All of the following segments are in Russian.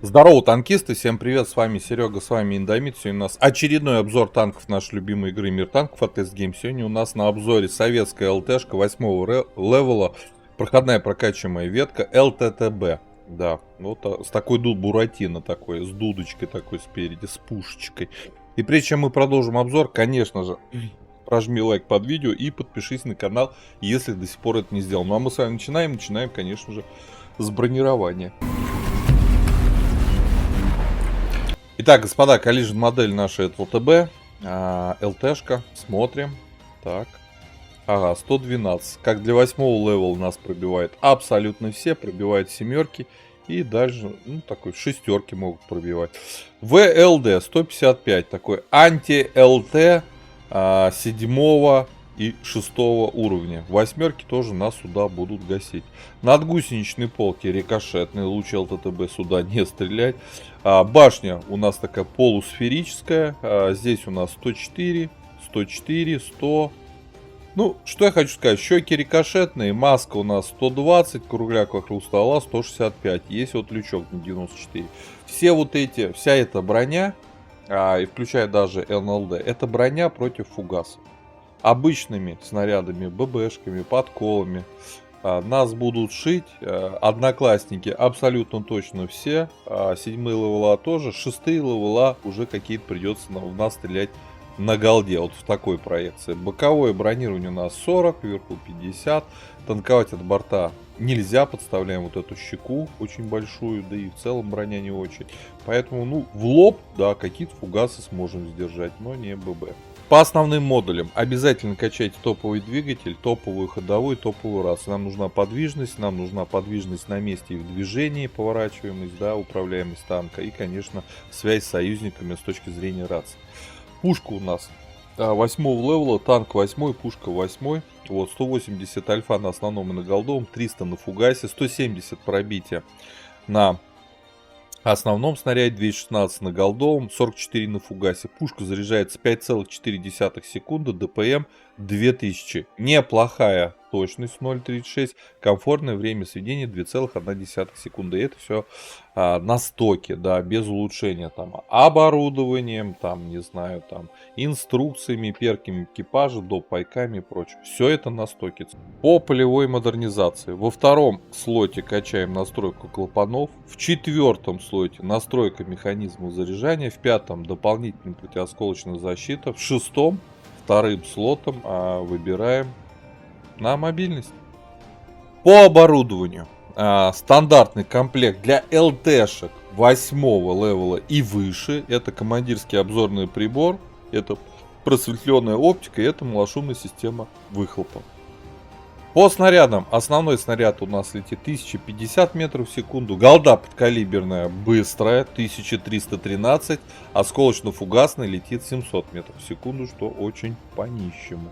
Здорово, танкисты, всем привет, с вами Серега, с вами Индомит. Сегодня у нас очередной обзор танков нашей любимой игры Мир танков от S-Game. Сегодня у нас на обзоре советская ЛТшка 8 левела, проходная прокачиваемая ветка ЛТТБ. Да, вот с такой буратино такой, с дудочкой такой спереди, с пушечкой. И прежде чем мы продолжим обзор, конечно же, прожми лайк под видео и подпишись на канал, если до сих пор это не сделал. Ну а мы с вами начинаем, конечно же, с бронирования. Итак, господа, Collision модель наша это ЛТБ, ЛТшка, смотрим, так, ага, 112, как для 8 левела нас пробивает абсолютно все, пробивает семерки и дальше, ну, такой шестерки могут пробивать. ВЛД 155, такой анти-ЛТ 7 и 6 уровня. Восьмерки тоже нас сюда будут гасить. Надгусеничной полки рикошетный, луч ЛТТБ сюда не стрелять. Башня у нас такая полусферическая. Здесь у нас 104, 104, 100. Ну, что я хочу сказать. Щеки рикошетные, маска у нас 120, кругляк вокруг стола 165. Есть вот лючок на 94. Все вот эти, вся эта броня, и включая даже НЛД, это броня против фугасов. Обычными снарядами, ББшками, подколами нас будут шить одноклассники абсолютно точно все. 7 левела тоже, 6 левела уже какие-то придется в нас стрелять на голде, вот в такой проекции. Боковое бронирование у нас 40, вверху 50. Танковать от борта нельзя, подставляем вот эту щеку очень большую, да и в целом броня не очень. Поэтому, ну, в лоб, да, какие-то фугасы сможем сдержать, но не ББ. По основным модулям обязательно качайте топовый двигатель, топовую ходовую, топовую рацию. Нам нужна подвижность на месте и в движении, поворачиваемость, да, управляемость танка и, конечно, связь с союзниками с точки зрения рации. Пушка у нас 8 левела, танк 8, пушка 8. Вот, 180 альфа на основном и на голдовом, 300 на фугасе, 170 пробития на основном снаряде, 216 на голдовом, 44 на фугасе. Пушка заряжается 5,4 секунды, ДПМ 2000. Неплохая точность 0,36, комфортное время сведения 2,1 секунды. И это все на стоке, да, без улучшения там оборудованием, там, не знаю, там инструкциями, перками экипажа, допайками и прочее. Все это на стоке. По полевой модернизации. Во втором слоте качаем настройку клапанов. В четвертом слоте настройка механизма заряжания. В пятом дополнительная противоосколочная защита. В шестом вторым слотом выбираем на мобильность. По оборудованию. Стандартный комплект для ЛТшек 8 левела и выше. Это командирский обзорный прибор. Это просветленная оптика и это малошумная система выхлопа. По снарядам. Основной снаряд у нас летит 1050 метров в секунду. Голда подкалиберная быстрая 1313. Осколочно-фугасный летит 700 метров в секунду, что очень по-нищему.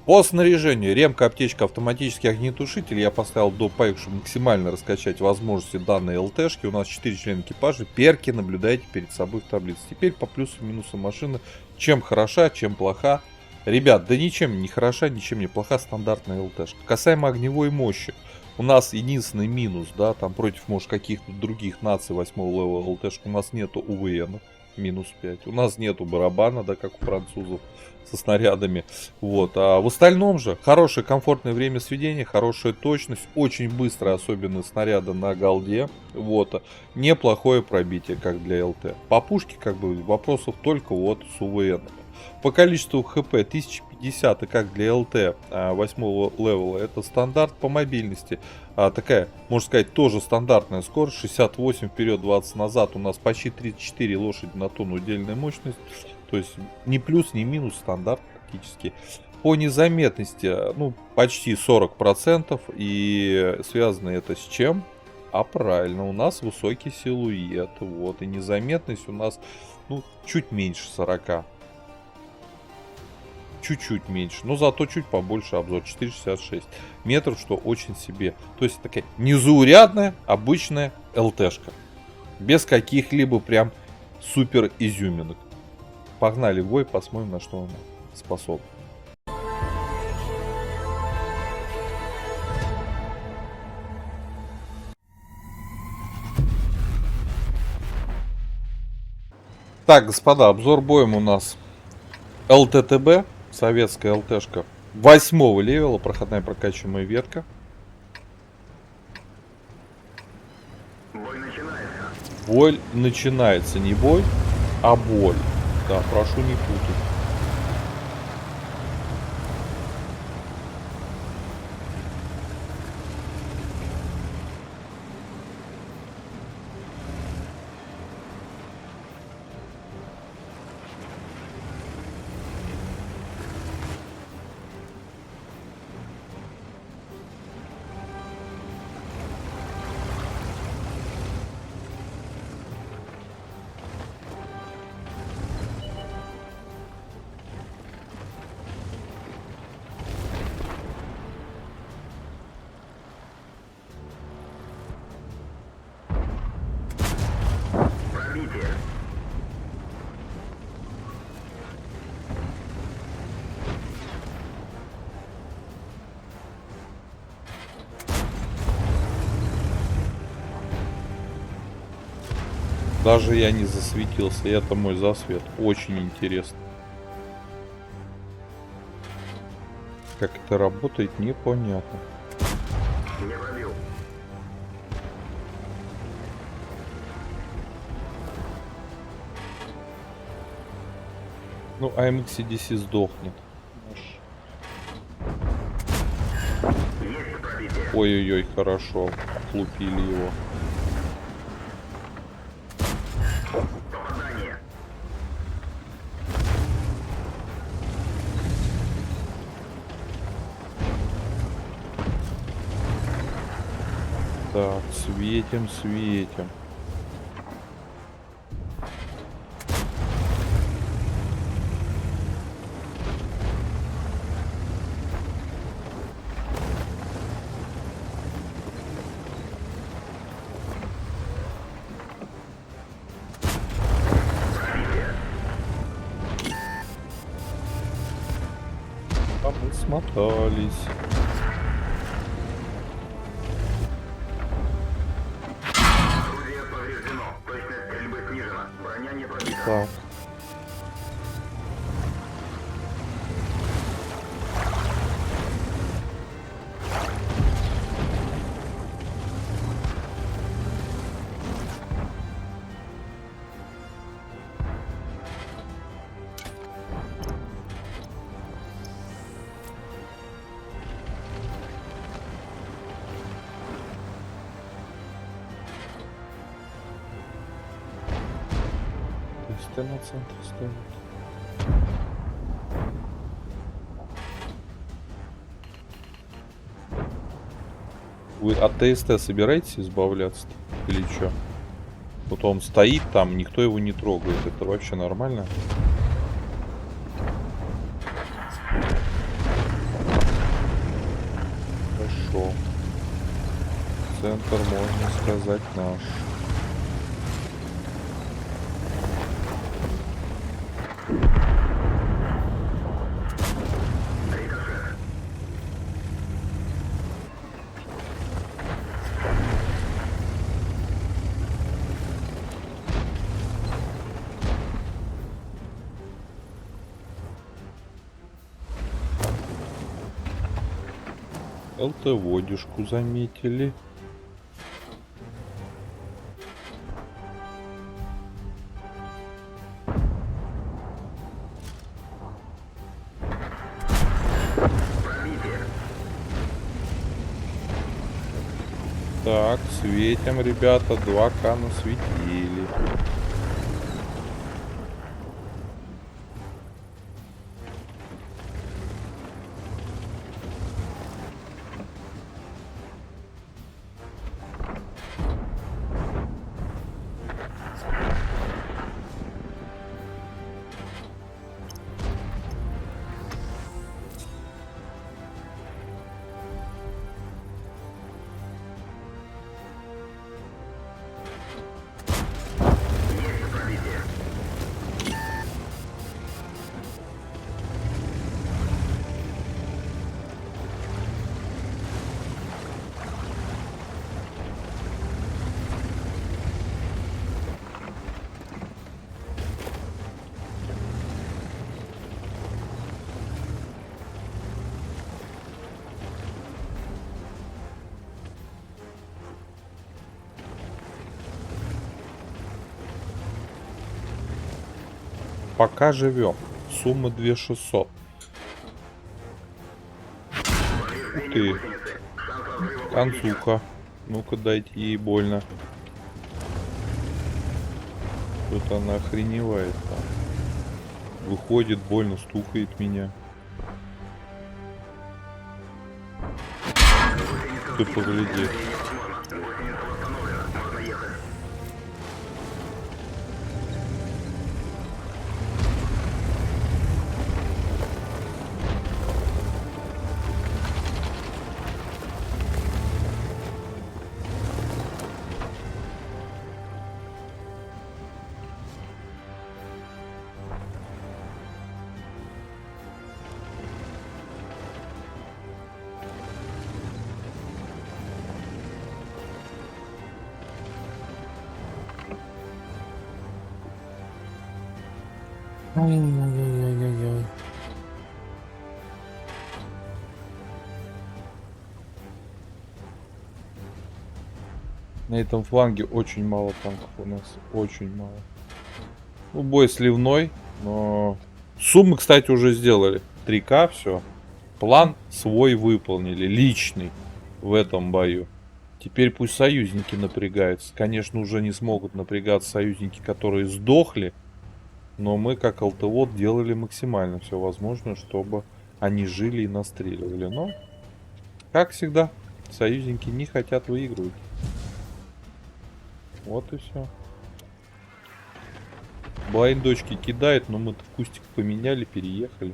По снаряжению. Ремка, аптечка, автоматический огнетушитель. Я поставил до пайк, чтобы максимально раскачать возможности данной ЛТшки. У нас 4 члена экипажа. Перки наблюдаете перед собой в таблице. Теперь по плюсам и минусам машины. Чем хороша, чем плоха. Ребят, да ничем не хороша, ничем не плоха стандартная ЛТшка. Касаемо огневой мощи. У нас единственный минус, да, там против, может, каких-то других наций 8 левела ЛТшек у нас нету УВН. Минус 5. У нас нету барабана, да, как у французов, со снарядами. Вот. А в остальном же хорошее комфортное время сведения, хорошая точность, очень быстро, особенно снаряда на голде. Вот. Неплохое пробитие, как для ЛТ. По пушке, как бы, вопросов только вот с УВН. По количеству ХП 1050, и как для ЛТ 8 левела, это стандарт. По мобильности такая, можно сказать, тоже стандартная скорость. 68 вперед, 20 назад. У нас почти 34 лошади на тонну удельная мощность. То есть ни плюс, ни минус, стандарт практически. По незаметности, ну, почти 40%. И связано это с чем? А правильно, у нас высокий силуэт. Вот, и незаметность у нас, ну, чуть меньше 40. Чуть-чуть меньше, но зато чуть побольше обзор. 4,66 метров, что очень себе. То есть такая незаурядная, обычная ЛТшка. Без каких-либо прям супер изюминок. Погнали в бой, посмотрим, на что она способна. Так, господа, обзор боем у нас ЛТТБ, советская ЛТшка 8 левела, проходная прокачиваемая ветка. Бой начинается. Бой начинается, не бой, а боль. Да, прошу не путать. Пробитие. Даже я не засветился, и это мой засвет. Очень интересно. Как это работает, непонятно. Не пробил. Ну, AMX-CDC сдохнет. Есть пробитие. Ой-ой-ой, хорошо. Отлупили его. Попадание. Так, светим, светим. А мы смотались. Орудие повреждено. Точность стрельбы снижена. Броня не пробита. Так. ТСТ на центре стоит. Вы от ТСТ собираетесь избавляться или что? Вот он стоит там, никто его не трогает. Это вообще нормально? Хорошо. Центр, можно сказать, наш. Рикошет. ЛТ-водишку заметили. Пробитие. Так, светим, ребята. 2К насветили. Пока живем. Сумма 2600. Ух ты. Концуха. Ну-ка дайте ей больно. Что-то она охреневает там. Выходит, больно стукает меня. Ты погляди. Ай-яй-яй-яй-яй. На этом фланге очень мало танков у нас. Очень мало. Ну, бой сливной, но... Суммы, кстати, уже сделали. 3К, все. План свой выполнили, личный, в этом бою. Теперь пусть союзники напрягаются. Конечно, уже не смогут напрягаться союзники, которые сдохли. Но мы, как алтевод, делали максимально все возможное, чтобы они жили и настреливали. Но, как всегда, союзники не хотят выигрывать. Вот и все. Блайндочки кидает, но мы-то в кустик поменяли, переехали.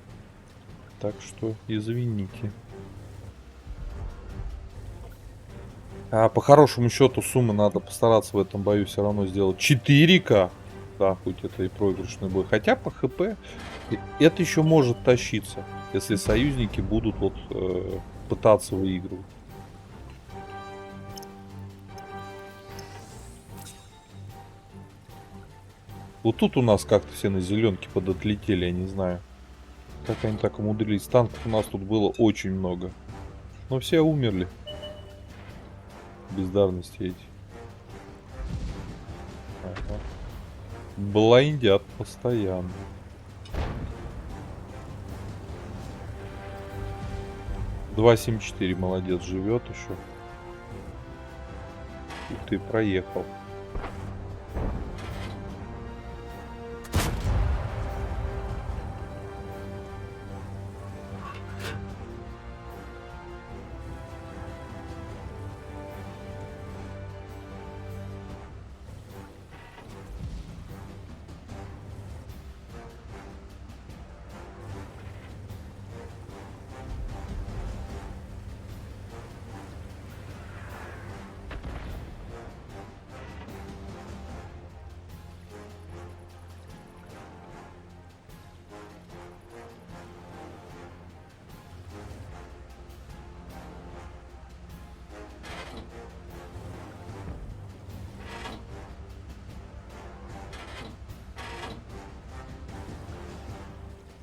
Так что извините. А по хорошему счету суммы надо постараться в этом бою все равно сделать 4К. Да, хоть это и проигрышный бой. Хотя по ХП это еще может тащиться, если союзники будут вот пытаться выигрывать. Вот тут у нас как-то все на зеленке подотлетели, я не знаю. Как они так умудрились. Танков у нас тут было очень много. Но все умерли. Бездарности эти. Ага. Блайндят постоянно. «274» молодец, живет еще. И ты проехал.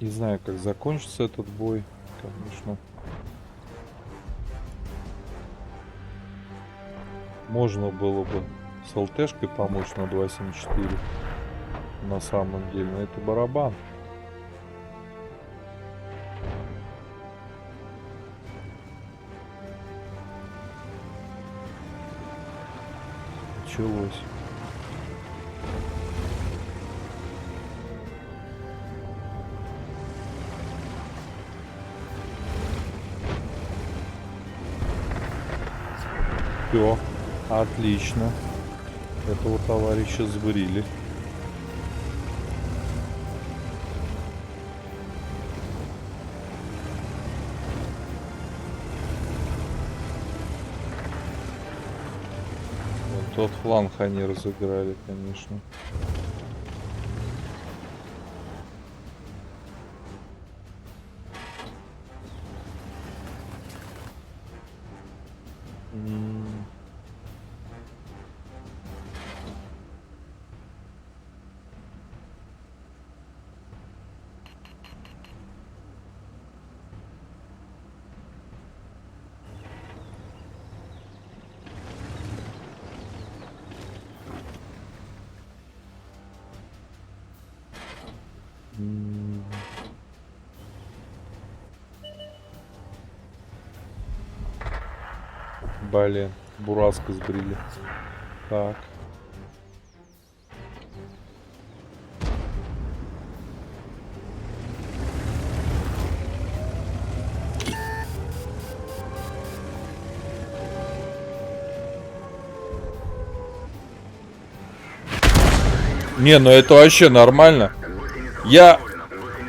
Не знаю, как закончится этот бой, конечно. Можно было бы с ЛТшкой помочь на 2.74. На самом деле, но это барабан. Началось. Все, отлично. Этого товарища сбрили. Вот тот фланг они разыграли, конечно. Блин, бураску сбрили. Так. Не, ну это вообще нормально. Я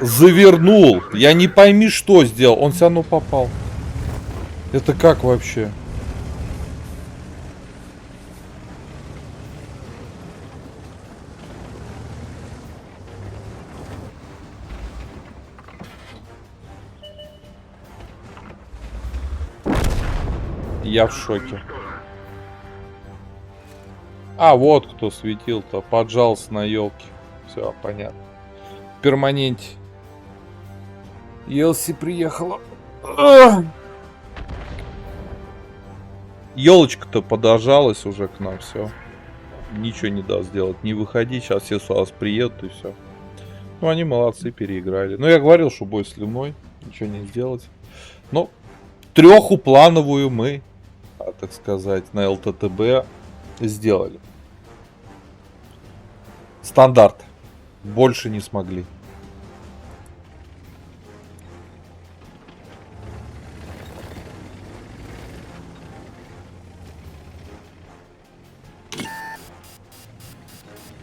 завернул. Я не пойми, что сделал. Он все равно попал. Это как вообще? Я в шоке. А, вот кто светил-то. Поджался на елке. Все, понятно. В перманенте. Елси приехала. Елочка-то подожалась уже к нам, все. Ничего не даст сделать. Не выходи, сейчас все с вас приедут и все. Ну, они молодцы, переиграли. Ну, я говорил, что бой сливной. Ничего не сделать. Но трехуплановую мы, так сказать, на ЛТТБ сделали. Стандарт. Больше не смогли.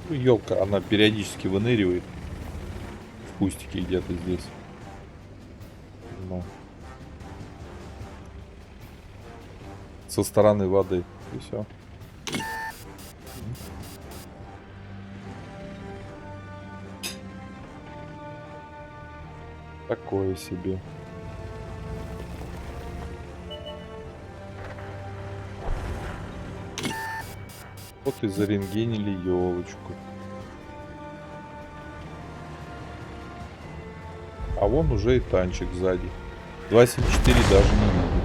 Елка, она периодически выныривает в кустике где-то здесь. Но. Со стороны воды. И все. Такое себе. Вот и зарентгенили елочку. А вон уже и танчик сзади. 274 даже не видит.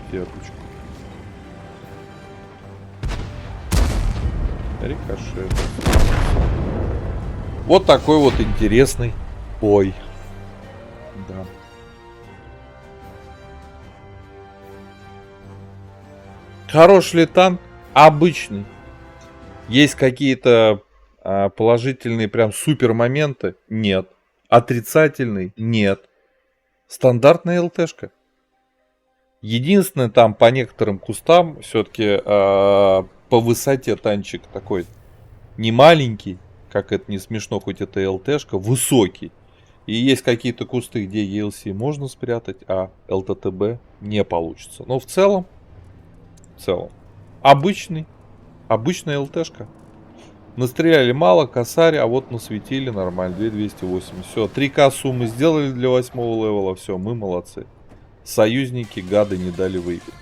Стерпочку. Рикошет. Вот такой вот интересный бой. Да. Хороший ли танк? Обычный. Есть какие-то положительные прям супер моменты? Нет. Отрицательный? Нет. Стандартная ЛТшка. Единственное, там по некоторым кустам все-таки по высоте танчик такой не маленький, как это не смешно, хоть это ЛТшка, высокий. И есть какие-то кусты, где ELC можно спрятать, а ЛТТБ не получится. Но в целом обычная ЛТшка. Настреляли мало, косарь, а вот насветили нормально, 2280. Все, 3К суммы сделали для 8-го левела, все, мы молодцы. Союзники, гады, не дали выиграть.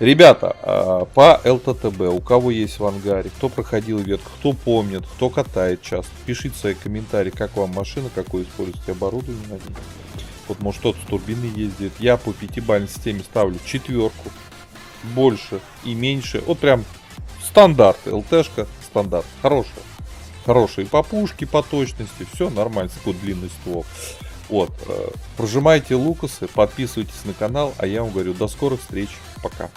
Ребята, по ЛТТБ, у кого есть в ангаре, кто проходил ветку, кто помнит, кто катает часто, пишите свои комментарии, как вам машина, какое используете оборудование на ней. Вот может кто-то с турбиной ездит. Я по 5-бальной системе ставлю 4. Больше и меньше. Вот прям стандарт. ЛТшка стандарт. Хорошая. Хорошие по пушке, по точности. Все нормально. Такой длинный ствол. Вот. Прожимайте лукасы, подписывайтесь на канал. А я вам говорю, до скорых встреч. Пока.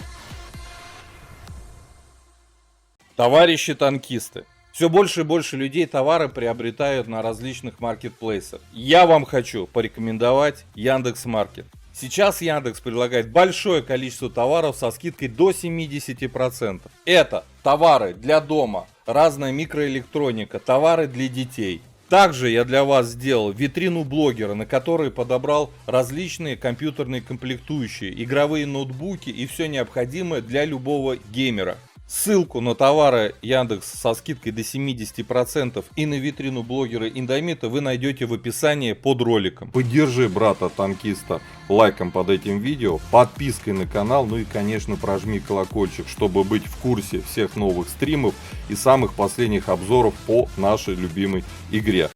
Товарищи танкисты. Все больше и больше людей товары приобретают на различных маркетплейсах. Я вам хочу порекомендовать Яндекс.Маркет. Сейчас Яндекс предлагает большое количество товаров со скидкой до 70%. Это товары для дома, разная микроэлектроника, товары для детей. Также я для вас сделал витрину блогера, на которой подобрал различные компьютерные комплектующие, игровые ноутбуки и все необходимое для любого геймера. Ссылку на товары Яндекс со скидкой до 70% и на витрину блогера Индомита вы найдете в описании под роликом. Поддержи брата-танкиста лайком под этим видео, подпиской на канал, ну и конечно прожми колокольчик, чтобы быть в курсе всех новых стримов и самых последних обзоров по нашей любимой игре.